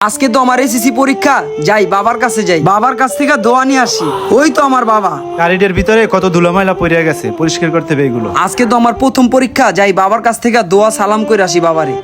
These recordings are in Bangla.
আজকে তো আমার এসএসসি পরীক্ষা, যাই বাবার কাছে যাই, বাবার কাছ থেকে দোয়া নিয়ে আসি। ওই তো আমার বাবা। গাড়িটার ভিতরে কত ধুলোময়লা পড়ে গেছে, পরিষ্কার করতে হবে এগুলো। আজকে তো আমার প্রথম পরীক্ষা, যাই বাবার কাছ থেকে দোয়া সালাম করে আসি বাবারে।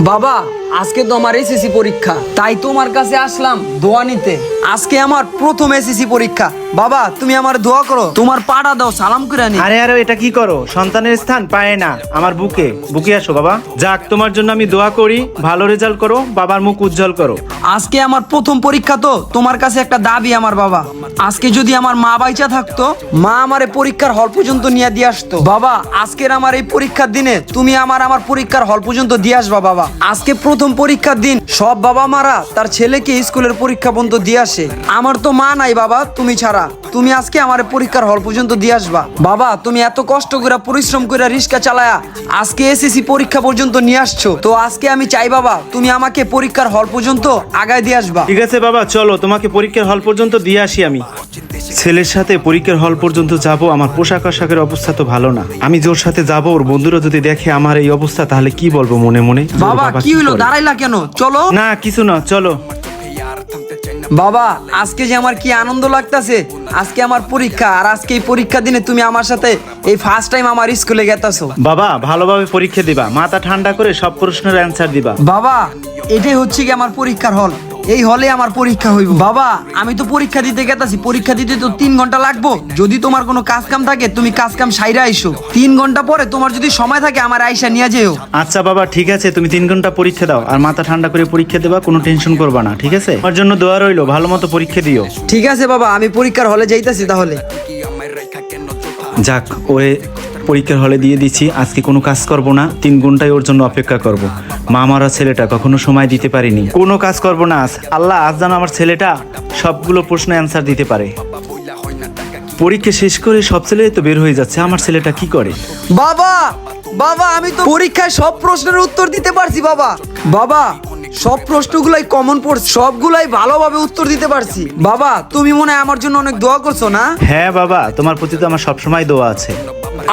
বাবা, আজকে তো আমার এসএসসি পরীক্ষা, তাই তোমার কাছে আসলাম দোয়া নিতে। আজকে আমার প্রথম এসএসসি পরীক্ষা। বাবা, তুমি আমার দোয়া করো, তোমার পাটা দাও, সালাম করে নি। আরে আরে, এটা কি করো? সন্তানের স্থান পায় না আমার বুকে। বুকে আসো বাবা। যাক, তোমার জন্য আমি দোয়া করি, ভালো রেজাল্ট করো, বাবার মুখ উজ্জ্বল করো। আজকে আমার প্রথম পরীক্ষা, তো তোমার কাছে একটা দাবি আমার বাবা। আজকে যদি আমার মা বাইচা থাকতো, মা আমারে পরীক্ষার হল পর্যন্ত নিয়ে দিয়ে আসতো। বাবা, আজকের আমার এই পরীক্ষার দিনে তুমি আমার পরীক্ষার হল পর্যন্ত দিয়ে আসবা বাবা। আজকে প্রথম পরীক্ষার দিন, সব বাবা মারা তার ছেলেকে স্কুলের পরীক্ষা পর্যন্ত দিয়ে আসে। আমার তো মা নাই বাবা, তুমি ছাড়া। তুমি আজকে আমার পরীক্ষার হল পর্যন্ত দিয়ে আসবা বাবা। তুমি এত কষ্ট করে পরিশ্রম করে রিক্সা চালায়া আজকে এসএসসি পরীক্ষা পর্যন্ত নিয়ে আসছো, তো আজকে আমি চাই বাবা তুমি আমাকে পরীক্ষার হল পর্যন্ত আগায় দিয়ে আসবা। ঠিক আছে বাবা, চলো তোমাকে পরীক্ষার হল পর্যন্ত দিয়ে আসি আমি। ছেলের সাথে পরীক্ষার হল পর্যন্ত যাব, আমার পোশাক আশাকের অবস্থা তো ভালো না। আমি যে ওর সাথে যাব, ওর বন্ধুরা যদি দেখে আমার এই অবস্থা, তাহলে কি বলবো মনে মনে। বাবা, কি হলো, দাঁড়াইলা কেন? চলো। না, কিছু না, চলো। বাবা, আজকে যে আমার কি আনন্দ লাগতাছে। আজকে আমার পরীক্ষা, আর আজকে এই পরীক্ষা দিনে তুমি আমার সাথে এই ফার্স্ট টাইম আমার স্কুলে গেতাছো। বাবা, ভালোভাবে পরীক্ষা দিবা, মাথা ঠান্ডা করে সব প্রশ্নের অ্যান্সার দিবা। বাবা, এটাই হচ্ছে কি আমার পরীক্ষার হল, এই হলে আমার পরীক্ষা হইব। বাবা, আমি তো পরীক্ষা দিতে গেতাছি, পরীক্ষা দিতে তো 3 ঘন্টা লাগবো। যদি তোমার কোনো কাজ কাম থাকে, তুমি কাজ কাম সাইরা আইসো। 3 ঘন্টা পরে তোমার যদি সময় থাকে, আমার আইসা নিয়ে যেও। আচ্ছা বাবা, ঠিক আছে, তুমি 3 ঘন্টা পরীক্ষা দাও, আর মাথা ঠান্ডা করে পরীক্ষা দেবা, কোনো টেনশন করবা না, ঠিক আছে? আমার জন্য দোয়া রইলো, ভালো মতো পরীক্ষা দিও। ঠিক আছে বাবা, আমি পরীক্ষার হলে যাইতাছি তাহলে। যাক, ওরে পরীক্ষার হলে দিয়ে দিচ্ছি। আজকে কোনো কাজ করব না, 3 ঘন্টায় ওর জন্য অপেক্ষা করব। মা মারা ছেলেটা কখনো সময় দিতে পারিনি, কোনো কাজ করব না আজ। আল্লাহ, আজ যেন আমার ছেলেটা সবগুলো প্রশ্নের অ্যান্সার দিতে পারে। পরীক্ষা শেষ করে সব ছেলে তো বের হয়ে যাচ্ছে, আমার ছেলেটা কি করে? বাবা, বাবা, আমি তো পরীক্ষায় সব প্রশ্নের উত্তর দিতে পারছি বাবা। বাবা, সব প্রশ্নগুলাই কমন পড়ছে, সবগুলাই ভালোভাবে উত্তর দিতে পারছি। বাবা, তুমি মনে হয় আমার জন্য অনেক দোয়া করছো না? হ্যাঁ বাবা, তোমার প্রতি তো আমার সবসময় দোয়া আছে।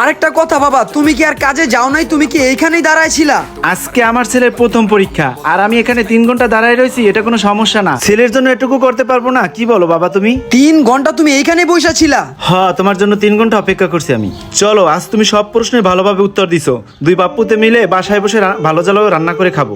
আরেকটা কথা বাবা, তুমি কি আর কাজে যাও নাই? তুমি কি এইখানেই দাঁড়াইছিলা? আজকে আমার ছেলের প্রথম পরীক্ষা, আর আমি এখানে 3 ঘন্টা দাঁড়ায় রয়েছি, এটা কোনো সমস্যা না। ছেলের জন্য এটুকু করতে পারবো না? কি বলো বাবা তুমি? 3 ঘন্টা তুমি এইখানে বসে ছিলা? হ্যাঁ, তোমার জন্য 3 ঘন্টা অপেক্ষা করছি আমি। চলো, আজ তুমি সব প্রশ্নের ভালোভাবে উত্তর দিছো। 2 বাপ্পুতে মিলে বাসায় বসে ভালো জ্বালাও রান্না করে খাবো।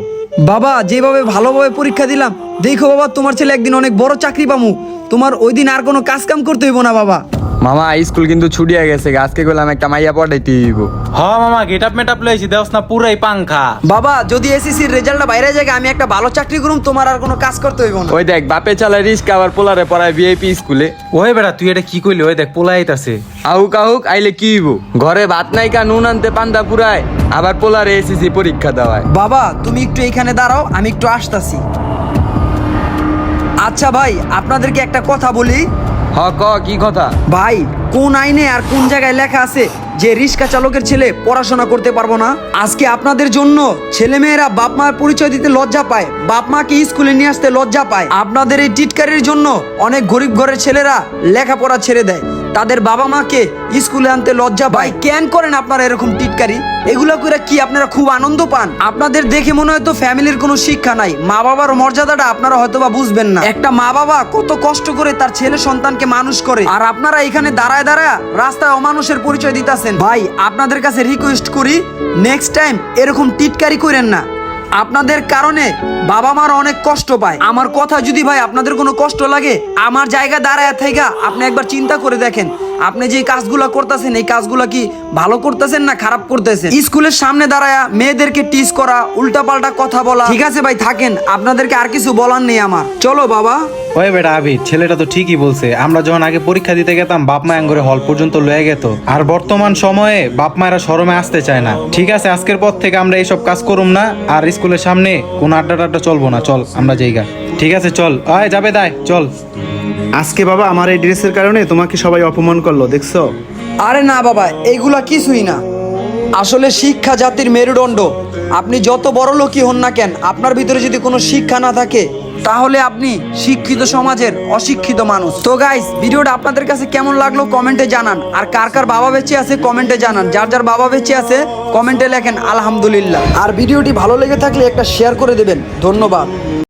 বাবা, যেভাবে ভালোভাবে পরীক্ষা দিলাম, দেখো বাবা তোমার ছেলে একদিন অনেক বড় চাকরি পামু। তোমার ওই দিন আর কোনো কাজ কাম করতে হইব না বাবা। মামা, স্কুল কিন্তু ছুটি হয়ে গেছে, আজকে গেলাম একটা মাইয়া পড়াইতে হইব। হ মামা, গেটআপ মেটআপ লইছি, দেওস না পুরাই পাংখা। বাবা, যদি এসএসসির রেজাল্টটা বাইরে যায়, আমি একটা ভালো চাকরি করুম, তোমার আর কোনো কাজ করতে হইব না। ওই দেখ, বাপে চালায় রিস্ক, আবার পোলারে পড়ায় ভিআইপি স্কুলে। ওই বেটা, তুই এটা কি কইলি? ওই দেখ পোলা আইতাছে। আহুক আহুক আইলে কি হইব? ঘরে ভাত নাই কা, নুন আনতে পান্তা পুরায়, আবার পোলারে এসএসসি পরীক্ষা দেওয়ায়। বাবা, তুমি একটু এইখানে দাঁড়াও, আমি একটু আসতাছি। আচ্ছা ভাই, আপনাদেরকে একটা কথা বলি। হ, ক, কি কথা? ভাই, কোন আইনে আর কোন জায়গায় লেখা আছে যে রিক্সা চালকের ছেলে পড়াশোনা করতে পারবো না? আজকে আপনাদের জন্য ছেলেমেয়েরা বাপ মার পরিচয় দিতে লজ্জা পায়, বাপ মাকে স্কুলে নিয়ে আসতে লজ্জা পায়। আপনাদের এই টিটকারির জন্য অনেক গরিব ঘরের ছেলেরা লেখাপড়া ছেড়ে দেয়, তাদের বাবা মাকে স্কুলে আনতে লজ্জা পায়। কেন করেন আপনারা এরকম টিটকারি? এগুলো করে কি আপনারা খুব আনন্দ পান? আপনাদের দেখে মনে হয় তো ফ্যামিলির কোনো শিক্ষা নাই, মা বাবার মর্যাদাটা আপনারা হয়তো বা বুঝবেন না। একটা মা বাবা কত কষ্ট করে তার ছেলে সন্তানকে মানুষ করে, আর আপনারা এখানে দাঁড়ায় দাঁড়ায় রাস্তায় অমানুষের পরিচয় দিতেছেন। ভাই, আপনাদের কাছে রিকোয়েস্ট করি, নেক্সট টাইম এরকম টিটকারি করেন না। আপনাদের কারণে বাবা মারা অনেক কষ্ট পায়। আমার কথা যদি ভাই আপনাদের কোনো কষ্ট লাগে, আমার জায়গা দাঁড়ায় থেকে আপনি একবার চিন্তা করে দেখেন, আপনি যে কাজগুলো করতেছেন, এই কাজগুলো কি ভালো করতেছেন না খারাপ করতেছেন? স্কুলের সামনে দাঁড়ায় মেয়েদেরকে টিজ করা, উল্টাপাল্টা কথা বলা। ঠিক আছে ভাই, থাকেন, আপনাদেরকে আর কিছু বলার নেই আমার। চলো বাবা। ওই বেটা আবি, ছেলেটা তো ঠিকই বলছে। আমরা যখন আগে পরীক্ষা দিতে গেতাম, বাপ মা আঙ্গুরে হল পর্যন্ত লয়ে গেত, আর বর্তমান সময়ে বাপ মায়েরা শরমে আসতে চায় না। ঠিক আছে, আজকের পর থেকে আমরা এইসব কাজ করুম না, আর স্কুলের সামনে কোনো আড্ডা টাড্ডা চলবো না। চল আমরা জায়গা। ঠিক আছে, চল। আয় যাবে, দায় চল। আজকে বাবা আমার এই ড্রেসের কারণে তোমাকে সবাই অপমান করলো, দেখছো? আরে না বাবা, এইগুলা কিছুই না। আসলে শিক্ষা জাতির মেরুদণ্ড। আপনি যত বড় লোকই হন না কেন, আপনার ভিতরে যদি কোনো শিক্ষা না থাকে, তাহলে আপনি শিক্ষিত সমাজের অশিক্ষিত মানুষ। তো গাইস, ভিডিওটা আপনাদের কাছে কেমন লাগলো কমেন্টে জানান, আর কার কার বাবা বেঁচে আছে কমেন্টে জানান। যার যার বাবা বেঁচে আছে কমেন্টে লেখেন আলহামদুলিল্লাহ। আর ভিডিওটি ভালো লেগে থাকলে একটা শেয়ার করে দেবেন। ধন্যবাদ।